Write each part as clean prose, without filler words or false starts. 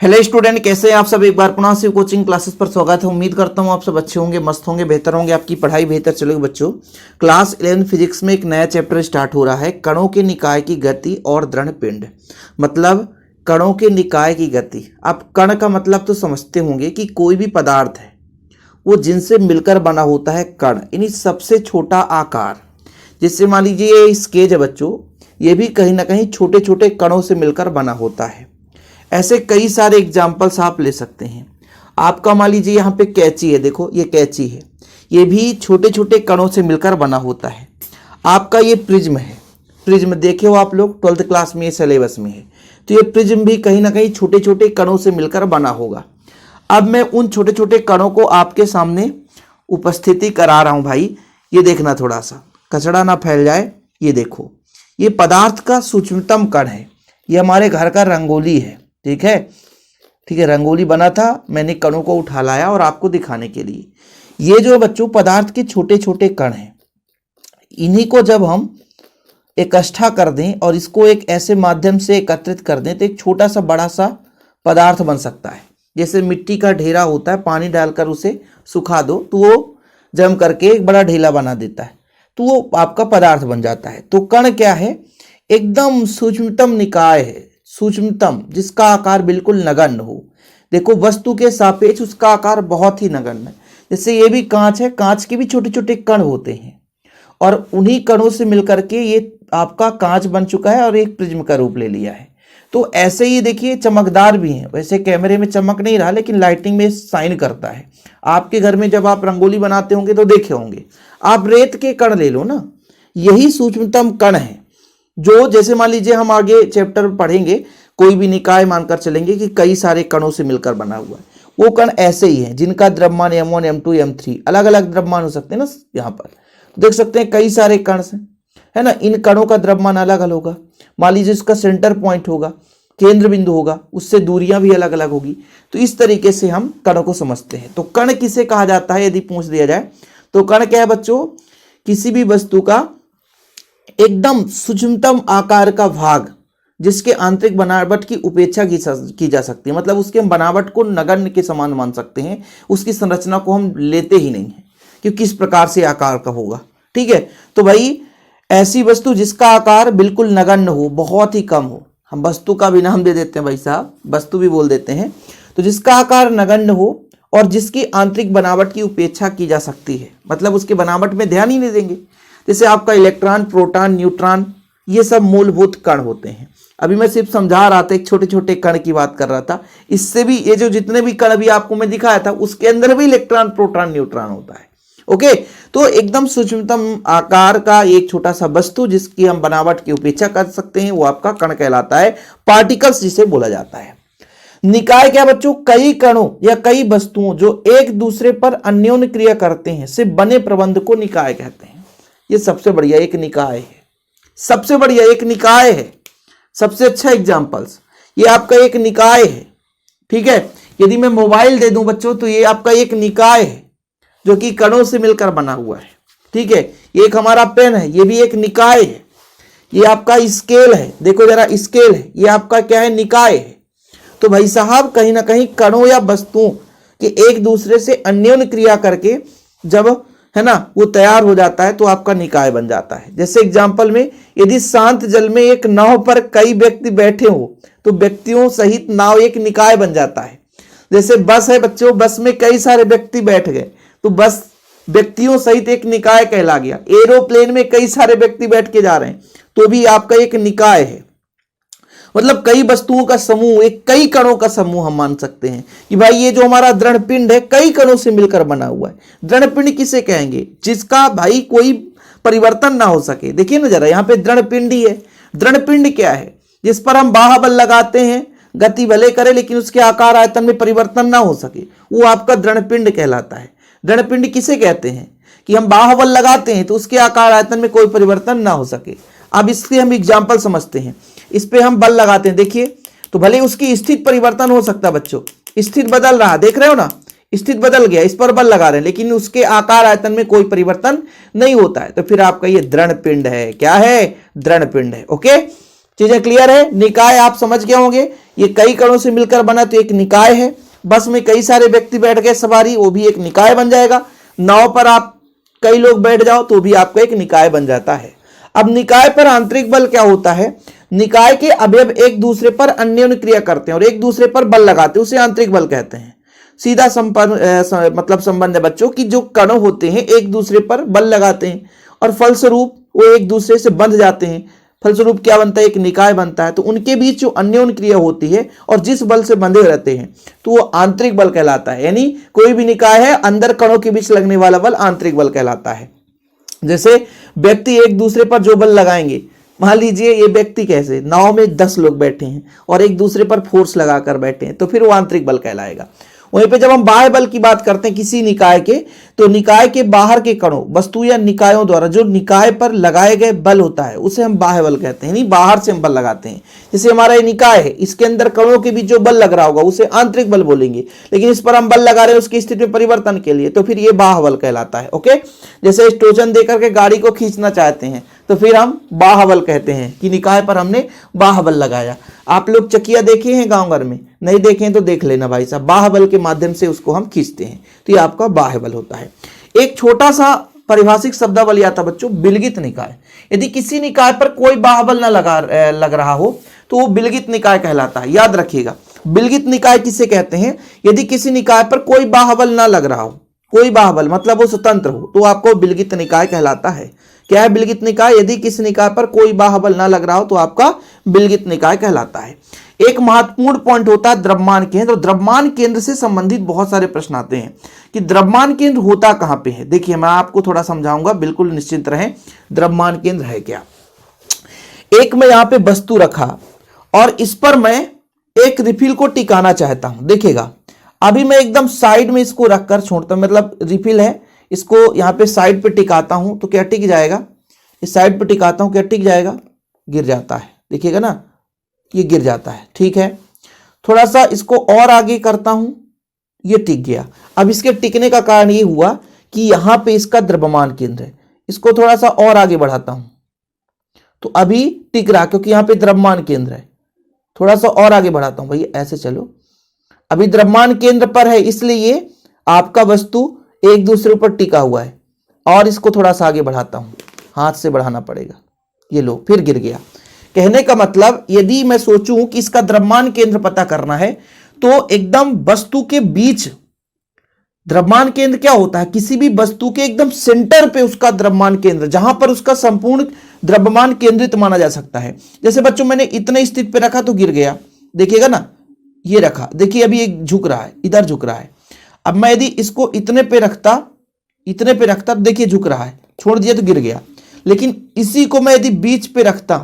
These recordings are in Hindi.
हेलो स्टूडेंट, कैसे हैं आप सब। एक बार पुनः से कोचिंग क्लासेस पर स्वागत है। उम्मीद करता हूं आप सब अच्छे होंगे, मस्त होंगे, बेहतर होंगे, आपकी पढ़ाई बेहतर चलेगी। बच्चों, क्लास 11 फिजिक्स में एक नया चैप्टर स्टार्ट हो रहा है, कणों के निकाय की गति और दृढ़ पिंड। मतलब कणों के निकाय की गति। आप कण का मतलब तो समझते होंगे कि कोई भी पदार्थ है वो जिनसे मिलकर बना होता है कण, यानी सबसे छोटा आकार। जिससे मान लीजिए ये स्केच है बच्चों, ये भी कहीं ना कहीं छोटे छोटे कणों से मिलकर बना होता है। ऐसे कई सारे एग्जाम्पल्स आप ले सकते हैं। आपका मान लीजिए यहाँ पे कैंची है, देखो ये कैंची है, ये भी छोटे छोटे कणों से मिलकर बना होता है। आपका ये प्रिज्म है, प्रिज्म देखे हो आप लोग 12th क्लास में, सिलेबस में है। तो ये प्रिज्म भी कहीं ना कहीं छोटे छोटे कणों से मिलकर बना होगा। अब मैं उन छोटे छोटे कणों को आपके सामने उपस्थिति करा रहा हूँ भाई। ये देखना, थोड़ा सा कचरा ना फैल जाए। ये देखो, ये पदार्थ का सूक्ष्मतम कण है। ये हमारे घर का रंगोली है, ठीक है। रंगोली बना था, मैंने कणों को उठा लाया और आपको दिखाने के लिए। ये जो बच्चों पदार्थ के छोटे छोटे कण हैं, इन्हीं को जब हम इकट्ठा कर दें और इसको एक ऐसे माध्यम से एकत्रित कर दें तो एक छोटा सा बड़ा सा पदार्थ बन सकता है। जैसे मिट्टी का ढेरा होता है, पानी डालकर उसे सुखा दो तो वो जम करके एक बड़ा ढेला बना देता है, तो वो आपका पदार्थ बन जाता है। तो कण क्या है? एकदम सूक्ष्मतम निकाय है, सूक्ष्मतम, जिसका आकार बिल्कुल नगण्य हो। देखो वस्तु के सापेक्ष उसका आकार बहुत ही नगण्य है। जैसे ये भी कांच है, कांच के भी छोटे छोटे कण होते हैं और उन्हीं कणों से मिलकर के ये आपका कांच बन चुका है और एक प्रिज्म का रूप ले लिया है। तो ऐसे ही देखिए चमकदार भी है। वैसे कैमरे में चमक नहीं रहा, लेकिन लाइटिंग में शाइन करता है। आपके घर में जब आप रंगोली बनाते होंगे तो देखे होंगे। आप रेत के कण ले लो ना, यही सूक्ष्मतम कण है। जो जैसे मान लीजिए हम आगे चैप्टर पढ़ेंगे, कोई भी निकाय मानकर चलेंगे कि कई सारे कणों से मिलकर बना हुआ है। वो कण ऐसे ही है जिनका द्रव्यमान m1 m2 m3 अलग अलग द्रव्यमान हो सकते हैं ना। यहाँ पर देख सकते हैं कई सारे कण से, है ना। इन कणों का द्रव्यमान अलग अलग होगा। मान लीजिए इसका सेंटर पॉइंट होगा, केंद्र बिंदु होगा, उससे दूरियां भी अलग अलग होगी। तो इस तरीके से हम कणों को समझते हैं। तो कण किसे कहा जाता है यदि पूछ दिया जाए तो कण क्या है बच्चों? किसी भी वस्तु का एकदम सूक्ष्मतम आकार का भाग जिसके आंतरिक बनावट की उपेक्षा की जा सकती है। मतलब उसके बनावट को नगण्य के समान मान सकते हैं, उसकी संरचना को हम लेते ही नहीं है कि किस प्रकार से आकार का होगा, ठीक है। तो भाई ऐसी वस्तु जिसका आकार बिल्कुल नगण्य हो, बहुत ही कम हो, हम वस्तु का भी नाम दे देते हैं भाई साहब, वस्तु भी बोल देते हैं। तो जिसका आकार नगण्य हो और जिसकी आंतरिक बनावट की उपेक्षा की जा सकती है, मतलब उसके बनावट में ध्यान ही नहीं देंगे। जैसे आपका इलेक्ट्रॉन, प्रोटॉन, न्यूट्रॉन, ये सब मूलभूत कण होते हैं। अभी मैं सिर्फ समझा रहा था, एक छोटे छोटे कण की बात कर रहा था। इससे भी ये जो जितने भी कण अभी आपको मैं दिखाया था, उसके अंदर भी इलेक्ट्रॉन, प्रोटॉन, न्यूट्रॉन होता है। ओके, तो एकदम सूक्ष्मतम आकार का एक छोटा सा वस्तु जिसकी हम बनावट की उपेक्षा कर सकते हैं, वो आपका कण कहलाता है। पार्टिकल्स जिसे बोला जाता है। निकाय क्या बच्चों? कई कणों या कई वस्तुओं जो एक दूसरे पर अन्योन्य क्रिया करते हैं से बने प्रबंध को निकाय कहते हैं। ये सबसे बढ़िया एक निकाय है, सबसे बढ़िया एक निकाय है, सबसे अच्छा एग्जांपल्स ये आपका एक निकाय है, ठीक है। यदि मैं मोबाइल दे दूं बच्चों तो ये आपका एक निकाय है जो कि कणों से मिलकर बना हुआ है, ठीक है। ये एक हमारा पेन है, ये भी एक निकाय है। ये आपका स्केल है, देखो जरा स्केल है, ये आपका क्या है? निकाय है। तो भाई साहब कहीं ना कहीं कणों या वस्तुओं के एक दूसरे से अन्योन्य क्रिया करके जब, है ना, वो तैयार हो जाता है तो आपका निकाय बन जाता है। जैसे एग्जाम्पल में, यदि शांत जल में एक नाव पर कई व्यक्ति बैठे हो तो व्यक्तियों सहित नाव एक निकाय बन जाता है। जैसे बस है बच्चों, बस में कई सारे व्यक्ति बैठ गए तो बस व्यक्तियों सहित एक निकाय कहला गया। एरोप्लेन में कई सारे व्यक्ति बैठ के जा रहे हैं तो भी आपका एक निकाय है। मतलब कई वस्तुओं का समूह, एक कई कणों का समूह हम मान सकते हैं कि भाई ये जो हमारा दृढ़ पिंड है कई कणों से मिलकर बना हुआ है। दृढ़ पिंड किसे कहेंगे? जिसका भाई कोई परिवर्तन ना हो सके। देखिए ना जरा, यहाँ पे दृढ़ पिंड ही है। दृढ़ पिंड क्या है? जिस पर हम बाह्य लगाते हैं, गति भले करे लेकिन उसके आकार आयतन में परिवर्तन ना हो सके, वो आपका दृढ़ पिंड कहलाता है। दृढ़ पिंड किसे कहते हैं? कि हम बाह्य बल लगाते हैं तो उसके आकार आयतन में कोई परिवर्तन ना हो सके। अब इसके हम एग्जाम्पल समझते हैं। इस पे हम बल लगाते हैं, देखिए, तो भले उसकी स्थिति परिवर्तन हो सकता है बच्चों, स्थिति बदल रहा, देख रहे हो ना, स्थिति बदल गया, इस पर बल लगा रहे हैं लेकिन उसके आकार आयतन में कोई परिवर्तन नहीं होता है, तो फिर आपका ये दृढ़ पिंड है। क्या है? दृढ़ पिंड है। ओके, चीजें क्लियर है? निकाय आप समझ गए होंगे, ये कई कणों से मिलकर बना तो एक निकाय है। बस में कई सारे व्यक्ति बैठ गए सवारी, वो भी एक निकाय बन जाएगा। नाव पर आप कई लोग बैठ जाओ तो भी आपका एक निकाय बन जाता है। अब निकाय पर आंतरिक बल क्या होता है? निकाय के अवयव एक दूसरे पर अन्योन्य क्रिया करते हैं और एक दूसरे पर बल लगाते हैं, उसे आंतरिक बल कहते हैं। सीधा मतलब संबंध है बच्चों कि जो कण होते हैं एक दूसरे पर बल लगाते हैं और फलस्वरूप वो एक दूसरे से बंध जाते हैं। फलस्वरूप क्या बनता है? एक निकाय बनता है। तो उनके बीच जो अन्योन्य क्रिया होती है और जिस बल से बंधे रहते हैं तो वो आंतरिक बल कहलाता है। यानी कोई भी निकाय है, अंदर कणों के बीच लगने वाला बल आंतरिक बल कहलाता है। जैसे व्यक्ति एक दूसरे पर जो बल लगाएंगे, मान लीजिए ये व्यक्ति कैसे, नाव में 10 लोग बैठे हैं और एक दूसरे पर फोर्स लगाकर बैठे हैं, तो फिर वो आंतरिक बल कहलाएगा। वहीं पे जब हम बाह्य बल की बात करते हैं किसी निकाय के, तो निकाय के बाहर के कणों, वस्तु या निकायों द्वारा जो निकाय पर लगाए गए बल होता है उसे हम बाह्य बल कहते हैं। नहीं, बाहर से हम बल लगाते हैं। जैसे हमारा ये निकाय है, इसके अंदर कणों के बीच जो बल लग रहा होगा उसे आंतरिक बल बोलेंगे, लेकिन इस पर हम बल लगा रहे हैं उसकी स्थिति में परिवर्तन के लिए, तो फिर ये बाह्य बल कहलाता है। ओके, जैसे टोचन देकर के गाड़ी को खींचना चाहते हैं तो फिर हम बाह्य बल कहते हैं कि निकाय पर हमने बाह्य बल लगाया। आप लोग चकिया देखे हैं गांव घर में? नहीं देखे हैं तो देख लेना भाई साहब, बाह्य बल के माध्यम से उसको हम खींचते हैं, तो ये आपका बाह्य बल होता है। एक छोटा सा परिभाषिक शब्दावली आता बच्चों, बिलगित निकाय। यदि किसी निकाय पर कोई बाह्य बल न लग रहा हो तो वो बिलगित निकाय कहलाता है। याद रखिएगा, बिलगित निकाय किसे कहते हैं? यदि किसी निकाय पर कोई बाह्य बल न लग रहा हो, कोई बाह्य बल मतलब वो स्वतंत्र हो, तो आपको बिलगित निकाय कहलाता है। क्या है बिलगित निकाय? यदि किसी निकाय पर कोई बाह्य बल ना लग रहा हो तो आपका बिलगित निकाय कहलाता है। एक महत्वपूर्ण पॉइंट होता है द्रव्यमान केंद्र। द्रव्यमान केंद्र से संबंधित बहुत सारे प्रश्न आते हैं कि द्रव्यमान केंद्र होता कहां पे है। देखिए मैं आपको थोड़ा समझाऊंगा, बिल्कुल निश्चिंत रहें। द्रव्यमान केंद्र है क्या? एक मैं यहां पे वस्तु रखा और इस पर मैं एक रिफिल को टिकाना चाहता हूं। देखिएगा, अभी मैं एकदम साइड में इसको रखकर छोड़ता हूं, मतलब रिफिल है, इसको यहां पे साइड पे टिकाता हूं तो क्या टिक जाएगा? इस साइड पे टिकाता हूं, क्या टिक जाएगा? गिर जाता है। देखिएगा ना, ये गिर जाता है। ठीक है, थोड़ा सा इसको और आगे करता हूं, ये टिक गया। अब इसके टिकने का कारण ये हुआ कि यहां पे इसका द्रव्यमान केंद्र है। इसको थोड़ा सा और आगे बढ़ाता हूं तो अभी टिक रहा, क्योंकि यहां पे द्रव्यमान केंद्र है। थोड़ा सा और आगे बढ़ाता हूं, भैया ऐसे चलो, अभी द्रव्यमान केंद्र पर है, इसलिए आपका वस्तु एक दूसरे पर टिका हुआ है। और इसको थोड़ा सा आगे बढ़ाता हूं, हाथ से बढ़ाना पड़ेगा, ये लो, फिर गिर गया। कहने का मतलब, यदि मैं सोचूं कि इसका द्रव्यमान केंद्र पता करना है तो एकदम वस्तु के बीच, द्रव्यमान केंद्र क्या होता है? किसी भी वस्तु के एकदम सेंटर पे उसका द्रव्यमान केंद्र, जहां पर उसका संपूर्ण द्रव्यमान केंद्रित माना जा सकता है। जैसे बच्चों मैंने इतने स्थिति पे रखा तो गिर गया, देखिएगा ना, ये रखा, देखिए अभी एक झुक रहा है, इधर झुक रहा है। अब मैं यदि इसको इतने पे रखता, देखिए झुक रहा है, छोड़ दिया तो गिर गया। लेकिन इसी को मैं यदि बीच पे रखता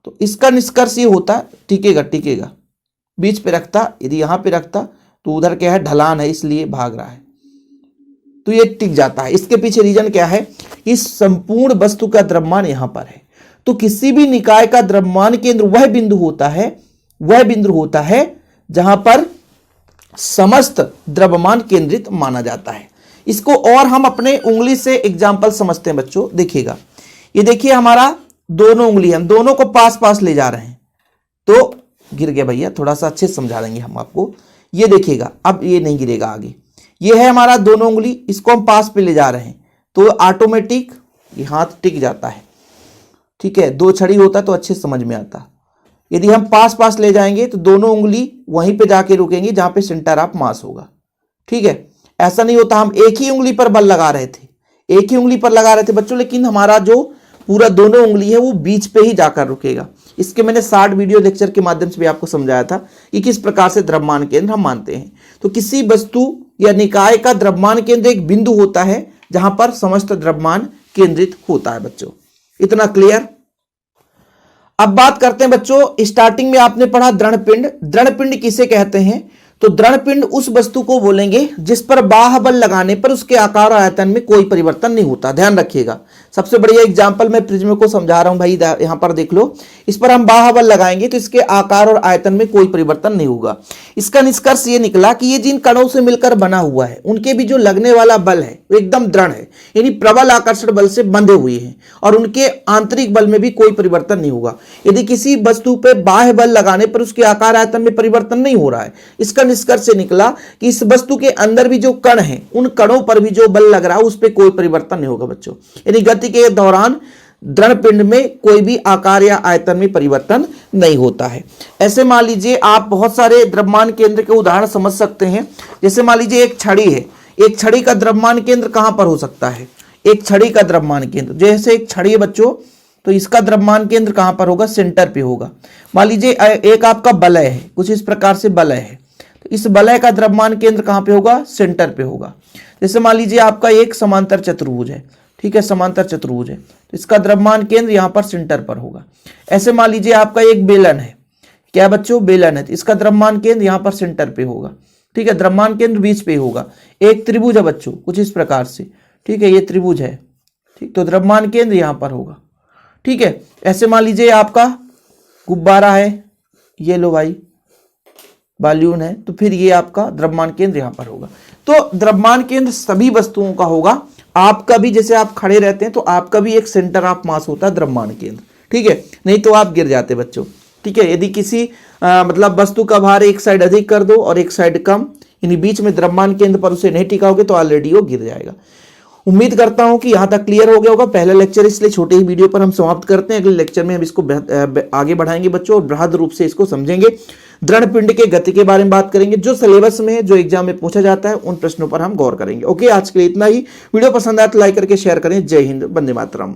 तो इसका निष्कर्ष ये होता, टिकेगा। बीच पे रखता, यदि यहां पे रखता तो उधर क्या है, ढलान है, इसलिए भाग रहा है, तो ये टिक जाता है। इसके पीछे रीजन क्या है? इस संपूर्ण वस्तु का द्रव्यमान यहां पर है। तो किसी भी निकाय का द्रव्यमान केंद्र वह बिंदु होता है जहां पर समस्त द्रव्यमान केंद्रित माना जाता है। इसको और हम अपने उंगली से एग्जांपल समझते हैं बच्चों। देखिएगा, ये देखिए हमारा दोनों उंगली, हम दोनों को पास पास ले जा रहे हैं तो गिर गया भैया, थोड़ा सा अच्छे से समझा देंगे हम आपको। ये देखिएगा, अब ये नहीं गिरेगा आगे। ये है हमारा दोनों उंगली, इसको हम पास पे ले जा रहे हैं तो ऑटोमेटिक ये हाथ टिक जाता है। ठीक है, 2 छड़ी होता तो अच्छे समझ में आता। यदि हम पास पास ले जाएंगे तो दोनों उंगली वहीं पे जाके रुकेंगी जहां पे सेंटर ऑफ मास होगा। ठीक है, ऐसा नहीं होता हम एक ही उंगली पर बल लगा रहे थे, बच्चों, लेकिन हमारा जो पूरा दोनों उंगली है वो बीच पे ही जाकर रुकेगा। इसके मैंने 60 वीडियो लेक्चर के माध्यम से भी आपको समझाया था कि किस प्रकार से द्रव्यमान केंद्र हम मानते हैं। तो किसी वस्तु या निकाय का द्रव्यमान केंद्र एक बिंदु होता है जहां पर समस्त द्रव्यमान केंद्रित होता है बच्चों। इतना क्लियर? अब बात करते हैं बच्चों, स्टार्टिंग में आपने पढ़ा दृढ़पिंड। दृढ़पिंड किसे कहते हैं? तो दृढ़पिंड उस वस्तु को बोलेंगे जिस पर बाह्य बल लगाने पर उसके आकार और आयतन में कोई परिवर्तन नहीं होता। ध्यान रखिएगा, सबसे बढ़िया एग्जांपल मैं प्रिज्म को समझा रहा हूं भाई, यहां पर देख लो, इस पर हम बाह्य बल लगाएंगे तो इसके आकार और आयतन में कोई परिवर्तन नहीं होगा। इसका निष्कर्ष ये निकला कि ये जिन कणों से मिलकर बना हुआ है उनके भी जो लगने वाला बल है वो एकदम दृढ़ है, यानी प्रबल आकर्षण बल से बंधे हुए हैं और उनके आंतरिक बल में भी कोई परिवर्तन नहीं होगा। यदि किसी वस्तु पर बाह्य बल लगाने पर उसके आकार आयतन में परिवर्तन नहीं हो रहा है, इसका निष्कर्ष निकला कि इस वस्तु के अंदर भी जो कण है उन कणों पर भी जो बल लग रहा है उस पर कोई परिवर्तन नहीं होगा बच्चों। यानी गति के दौरान दृढ़ पिंड में कोई भी आकार या आयतन में परिवर्तन नहीं होता है। ऐसे मान लीजिए आप बहुत सारे द्रव्यमान केंद्र के उदाहरण समझ सकते हैं। जैसे मान लीजिए एक छड़ी है, एक छड़ी का द्रव्यमान केंद्र कहां पर हो सकता है? एक छड़ी का द्रव्यमान केंद्र, जैसे एक छड़ी है बच्चों, तो इसका द्रव्यमान केंद्र कहां पर होगा? सेंटर पे होगा। मान लीजिए एक आपका बलय है, कुछ इस प्रकार से बलय है, तो इस बलय का द्रव्यमान केंद्र कहां पे होगा? सेंटर पे होगा। जैसे मान लीजिए आपका एक समांतर चतुर्भुज है, ठीक है, समांतर चतुर्भुज है, तो इसका द्रव्यमान केंद्र यहां पर सेंटर पर होगा। ऐसे मान लीजिए आपका एक बेलन है, क्या बच्चों? बेलन है, तो इसका द्रव्यमान केंद्र यहां पर सेंटर पे होगा, ठीक है, द्रव्यमान केंद्र बीच पे होगा। एक त्रिभुज है बच्चों, कुछ इस प्रकार से, ठीक है, ये त्रिभुज है, ठीक, तो द्रव्यमान केंद्र यहां पर होगा, ठीक है। ऐसे मान लीजिए आपका गुब्बारा है, ये लो भाई बालून है, तो फिर ये आपका द्रव्यमान केंद्र यहां पर होगा। तो द्रव्यमान केंद्र सभी वस्तुओं का होगा। आपका भी, जैसे आप खड़े रहते हैं तो आपका भी एक सेंटर ऑफ मास होता है द्रव्यमान केंद्र, ठीक है, नहीं तो आप गिर जाते बच्चों, ठीक है। यदि किसी मतलब वस्तु का भार एक साइड अधिक कर दो और एक साइड कम, यानी बीच में द्रव्यमान केंद्र पर उसे नहीं टिकाओगे तो ऑलरेडी वो गिर जाएगा। उम्मीद करता हूं कि यहां तक क्लियर हो गया होगा। पहला लेक्चर इसलिए छोटे ही वीडियो पर हम समाप्त करते हैं। अगले लेक्चर में हम इसको आगे बढ़ाएंगे बच्चों और बृहद रूप से इसको समझेंगे। दृढ़ पिंड के गति के बारे में बात करेंगे, जो सिलेबस में है, जो एग्जाम में पूछा जाता है, उन प्रश्नों पर हम गौर करेंगे। ओके, आज के लिए इतना ही। वीडियो पसंद आया तो लाइक करके शेयर करें। जय हिंद, वंदे मातरम।